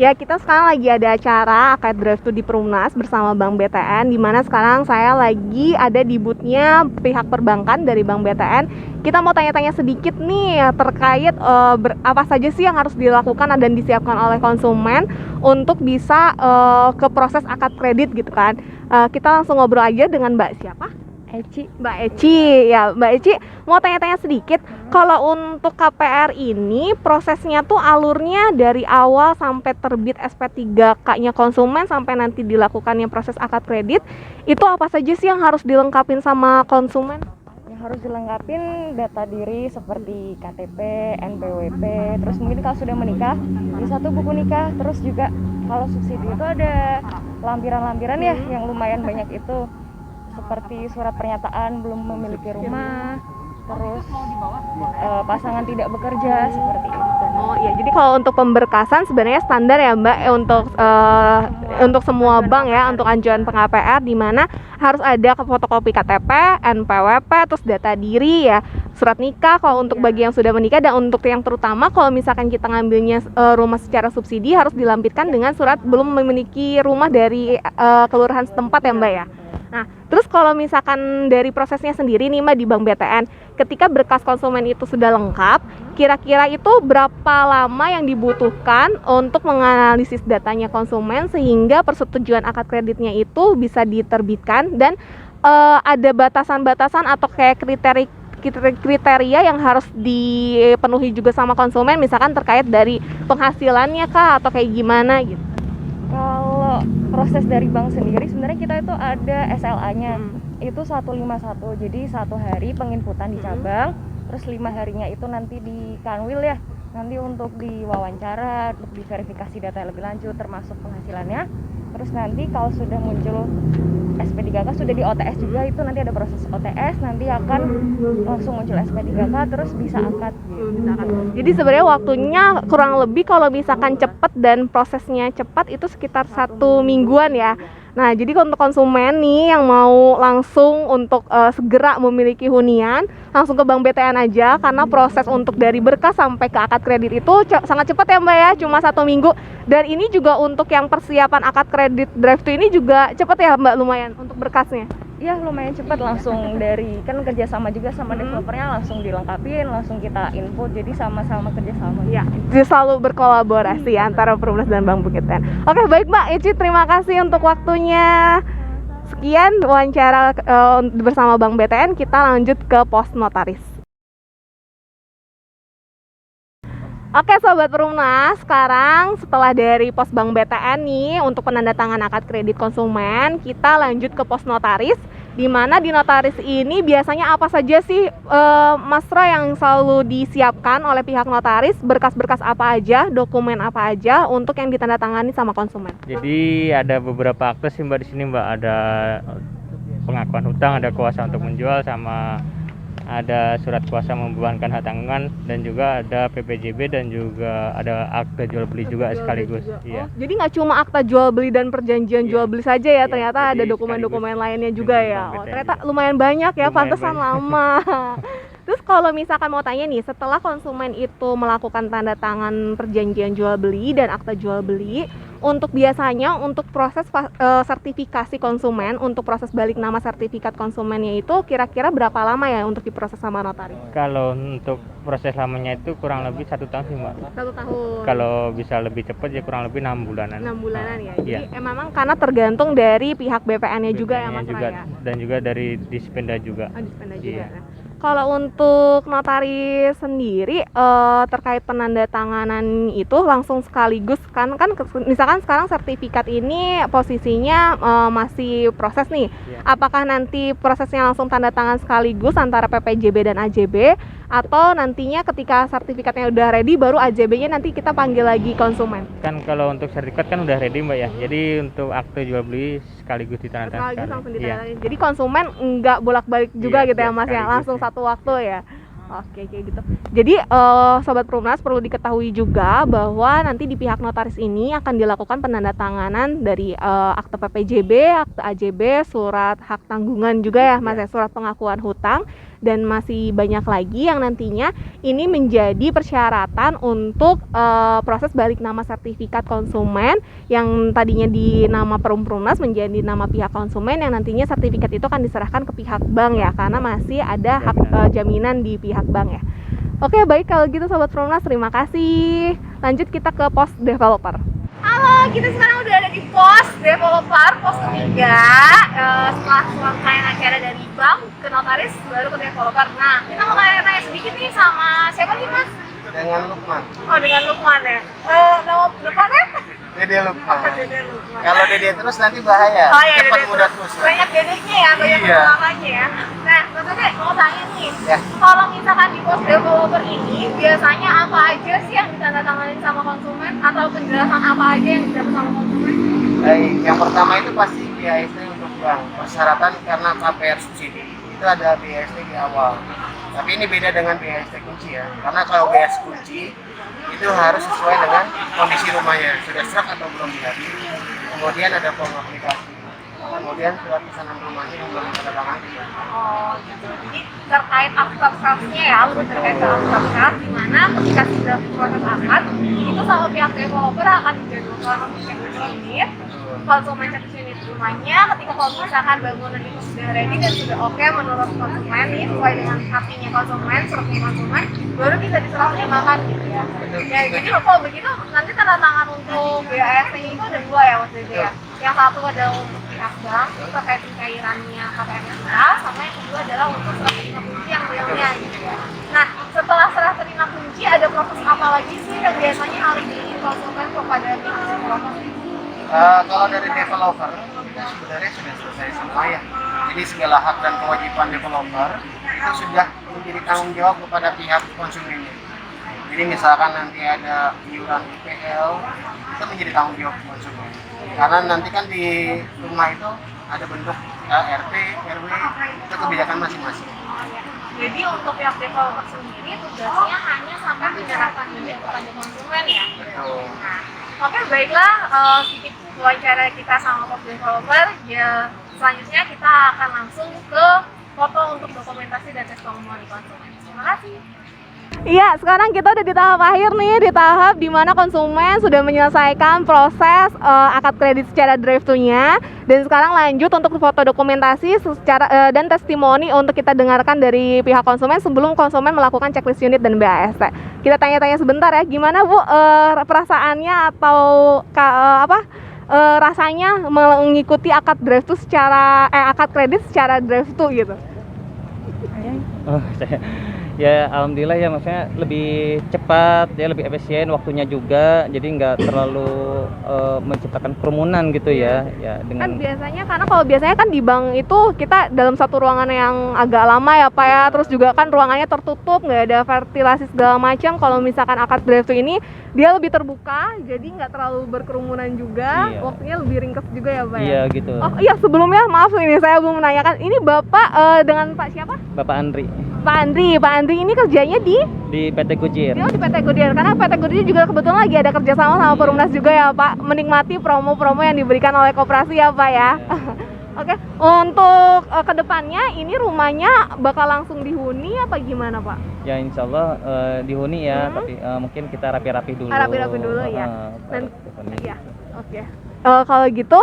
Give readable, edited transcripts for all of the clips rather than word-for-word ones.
Ya, kita sekarang lagi ada acara Akad Drive to di Perumnas bersama Bank BTN, di mana sekarang saya lagi ada di booth-nya pihak perbankan dari Bank BTN. Kita mau tanya-tanya sedikit nih terkait apa saja sih yang harus dilakukan dan disiapkan oleh konsumen untuk bisa ke proses akad kredit gitu kan. Kita langsung ngobrol aja dengan Mbak siapa? Mbak Eci, ya Mbak Eci mau tanya-tanya sedikit, kalau untuk KPR ini prosesnya tuh alurnya dari awal sampai terbit SP3K-nya konsumen sampai nanti dilakukannya proses akad kredit, itu apa saja sih yang harus dilengkapin sama konsumen? Yang harus dilengkapin data diri seperti KTP, NPWP, terus mungkin kalau sudah menikah bisa tuh buku nikah, terus juga kalau subsidi itu ada lampiran-lampiran ya yang lumayan banyak itu, seperti surat pernyataan belum memiliki rumah, terus pasangan tidak bekerja, seperti itu. Oh iya, jadi kalau untuk pemberkasan sebenarnya standar ya Mbak untuk semua bank ya, untuk anjuran peng-KPR, di mana harus ada fotokopi KTP, NPWP, terus data diri ya, surat nikah kalau untuk bagi yang sudah menikah, dan untuk yang terutama kalau misalkan kita ngambilnya rumah secara subsidi harus dilampirkan dengan surat belum memiliki rumah dari kelurahan setempat ya Mbak ya. Nah, terus kalau misalkan dari prosesnya sendiri nih Mbak di Bank BTN, ketika berkas konsumen itu sudah lengkap, kira-kira itu berapa lama yang dibutuhkan untuk menganalisis datanya konsumen sehingga persetujuan akad kreditnya itu bisa diterbitkan, dan ada batasan-batasan atau kayak kriteria yang harus dipenuhi juga sama konsumen, misalkan terkait dari penghasilannya kah atau kayak gimana gitu. Kalau proses dari bank sendiri sebenarnya kita itu ada SLA-nya, itu 151, jadi 1 hari penginputan di cabang, terus 5 harinya itu nanti di Kanwil ya, nanti untuk diwawancara, untuk diverifikasi data yang lebih lanjut termasuk penghasilannya. Terus nanti kalau sudah muncul SP3K, sudah di OTS juga, itu nanti ada proses OTS, nanti akan langsung muncul SP3K, terus bisa akad. Jadi sebenarnya waktunya kurang lebih kalau misalkan cepat dan prosesnya cepat itu sekitar 1 mingguan ya. Nah, jadi untuk konsumen nih yang mau langsung untuk segera memiliki hunian, langsung ke Bank BTN aja, karena proses untuk dari berkas sampai ke akad kredit itu sangat cepat ya Mbak ya, cuma 1 minggu. Dan ini juga untuk yang persiapan akad kredit drive to ini juga cepat ya Mbak, lumayan untuk berkasnya. Ya lumayan cepat, langsung dari kan kerjasama juga sama developernya, langsung dilengkapin, langsung kita input, jadi sama-sama kerjasama. Ya, jadi selalu berkolaborasi antara Perumnas dan Bank BTN. Oke, baik Mbak Eci, terima kasih untuk waktunya. Sekian wawancara bersama Bank BTN, kita lanjut ke pos notaris. Oke Sobat Perumnas, sekarang setelah dari pos Bank BTN nih untuk penandatangan akad kredit konsumen, kita lanjut ke pos notaris, di mana di notaris ini biasanya apa saja sih Mas Roy yang selalu disiapkan oleh pihak notaris, berkas-berkas apa aja, dokumen apa aja untuk yang ditandatangani sama konsumen? Jadi ada beberapa akte sih Mbak di sini Mbak, ada pengakuan hutang, ada kuasa untuk menjual, sama ada surat kuasa membebankan hak tanggungan, dan juga ada PPJB, dan juga ada akte jual beli juga sekaligus. Iya. Jadi nggak cuma akta jual beli dan perjanjian jual beli saja ya, ternyata ada dokumen-dokumen lainnya juga ya. Oh, ternyata lumayan banyak ya, pantesan lama. Terus kalau misalkan mau tanya nih, setelah konsumen itu melakukan tanda tangan perjanjian jual beli dan akta jual beli, untuk biasanya untuk proses sertifikasi konsumen, untuk proses balik nama sertifikat konsumennya itu kira-kira berapa lama ya untuk diproses sama notaris? Kalau untuk proses lamanya itu kurang lebih 1 tahun sih Mbak. 1 tahun. Kalau bisa lebih cepat ya kurang lebih 6 bulanan. 6 bulanan ya. Iya. Jadi memang karena tergantung dari pihak BPN-nya juga ya Mas juga, Raya. dan juga dari Dispenda juga. Dispenda juga. Iya. Nah, kalau untuk notaris sendiri terkait penandatanganan itu langsung sekaligus kan misalkan sekarang sertifikat ini posisinya masih proses nih. Iya. Apakah nanti prosesnya langsung tanda tangan sekaligus antara PPJB dan AJB, atau nantinya ketika sertifikatnya udah ready baru AJB-nya nanti kita panggil lagi konsumen? Kan kalau untuk sertifikat kan udah ready Mbak ya. Jadi untuk akte jual beli sekaligus ditandatangani. Sekaligus langsung ditandatangani. Jadi konsumen nggak bolak-balik juga gitu ya Mas ya, langsung satu waktu ya. Oke, kayak gitu. Jadi Sobat Perumnas perlu diketahui juga bahwa nanti di pihak notaris ini akan dilakukan penandatanganan dari akte PPJB, akte AJB, surat hak tanggungan juga ya Mas ya, surat pengakuan hutang, dan masih banyak lagi yang nantinya ini menjadi persyaratan untuk proses balik nama sertifikat konsumen yang tadinya di nama Perumnas menjadi nama pihak konsumen, yang nantinya sertifikat itu akan diserahkan ke pihak bank ya, karena masih ada hak jaminan di pihak bank ya. Oke, baik kalau gitu Sobat Perumnas, terima kasih. Lanjut kita ke pos developer. Halo, kita sekarang udah ada di pos developer, pos ketiga. Setelah serangkaian acara dari bank ke notaris, baru ke developer. Nah, kita mau tanya sedikit nih sama siapa nih Mas? Dengan Lukman. Oh, dengan Lukman ya. Nama depannya? Dede Lukman. Dede Lukman. Kalau Dede terus nanti bahaya. Oh iya, Cepat Dede mudah terus. terus. Banyak dedeknya ya, banyak Iya. belakangnya ya. Nah, Mas Dede mau tanya nih. Ya. Kalau misalkan di pos developer ini biasanya apa aja sih yang ditandatangani sama konsumen, atau penjelasan apa aja yang didapat sama konsumen? Baik, yang pertama itu pasti BAST untuk bank. Persyaratan karena KPR subsidi itu ada BAST di awal. Tapi ini beda dengan BAST kunci ya. Karena kalau BAST kunci itu harus sesuai dengan kondisi rumahnya, sudah serak atau belum diganti. Kemudian ada form aplikasi. Kemudian surat pesanan rumahnya yang belum ditandatangani. Oh gitu. Jadi terkait akta-aktanya ya, lebih terkait ke akta, di mana ketika sudah proses akad, itu sama pihak developer akan dijadwalkan untuk cek unit, konsumen cek unit rumahnya. Ketika kalau misalkan bangunan itu sudah ready dan sudah oke menurut konsumen, ini sesuai dengan hatinya konsumen, suratnya konsumen, baru bisa diserah terimakan gitu ya. Ya jadi kalau begitu nanti tanda tangan untuk BAST itu ada dua ya Mas Dede ya. Yang satu adalah untuk pihak bank terkait pencairannya KPR kita, sama yang kedua adalah untuk serah terima kunci yang realnya gitu ya. Nah, setelah serah terima kunci ada proses apa lagi sih yang biasanya harus dikonsulkan kepada pihak developer? Kalau dari developer itu sebenarnya sudah selesai semua ya. Jadi segala hak dan kewajiban developer itu sudah menjadi tanggung jawab kepada pihak konsumennya. Jadi misalkan nanti ada iuran IPL itu menjadi tanggung jawab konsumen. Karena nanti kan di rumah itu ada bentuk RT, RW, itu kebijakan masing-masing. Jadi untuk pihak developer sendiri tugasnya hanya sampai menyerahkan unit kepada konsumen ya. Betul. Nah, oke baiklah, sedikit wawancara kita sama pos developer. Ya selanjutnya kita akan langsung ke foto untuk dokumentasi dan testimoni konsumen. Terima kasih. Iya, sekarang kita udah di tahap akhir nih, di tahap dimana konsumen sudah menyelesaikan proses akad kredit secara drive-thru-nya, dan sekarang lanjut untuk foto dokumentasi secara dan testimoni untuk kita dengarkan dari pihak konsumen sebelum konsumen melakukan checklist unit dan BAST. Kita tanya-tanya sebentar ya, gimana Bu perasaannya atau rasanya mengikuti akad drive-thru secara akad kredit secara drive-thru gitu? Oh, ya alhamdulillah ya, maksudnya lebih cepat ya, lebih efisien waktunya juga, jadi nggak terlalu menciptakan kerumunan gitu ya dengan Kan biasanya, karena kalau biasanya kan di bank itu kita dalam satu ruangan yang agak lama ya Pak ya, terus juga kan ruangannya tertutup, nggak ada ventilasi segala macam. Kalau misalkan akad drive-thru ini dia lebih terbuka, jadi nggak terlalu berkerumunan juga, Iya. waktunya lebih ringkas juga ya Pak ya. iya gitu. Oh iya, sebelumnya maaf ini saya belum menanyakan, ini Bapak dengan Pak siapa? Bapak Andri Pak Andri ini kerjanya di PT Kujir. di PT Goodyear, karena PT Goodyear juga kebetulan lagi ada kerjasama sama Perumnas juga ya Pak, menikmati promo-promo yang diberikan oleh koperasi ya Pak ya. Oke, untuk kedepannya ini rumahnya bakal langsung dihuni apa gimana Pak? Ya insya Allah dihuni ya, tapi mungkin kita rapi-rapi dulu. Rapi-rapi dulu ya. baru Dan dihuni. ya, oke. Kalau gitu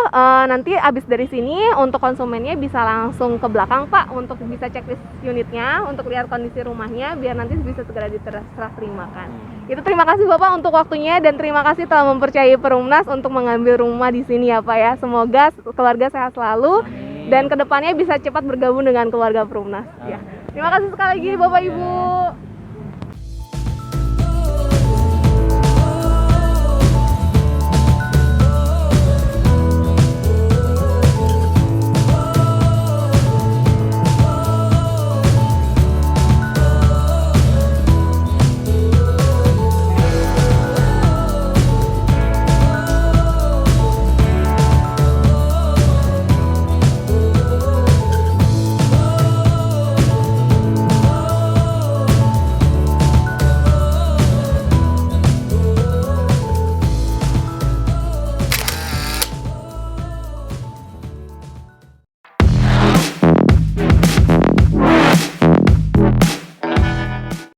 nanti abis dari sini untuk konsumennya bisa langsung ke belakang Pak untuk bisa checklist unitnya, untuk lihat kondisi rumahnya biar nanti bisa segera diserah terimakan. Itu terima kasih Bapak untuk waktunya, dan terima kasih telah mempercayai Perumnas untuk mengambil rumah di sini ya Pak ya. Semoga keluarga sehat selalu dan kedepannya bisa cepat bergabung dengan keluarga Perumnas ya. Terima kasih sekali lagi Bapak Ibu.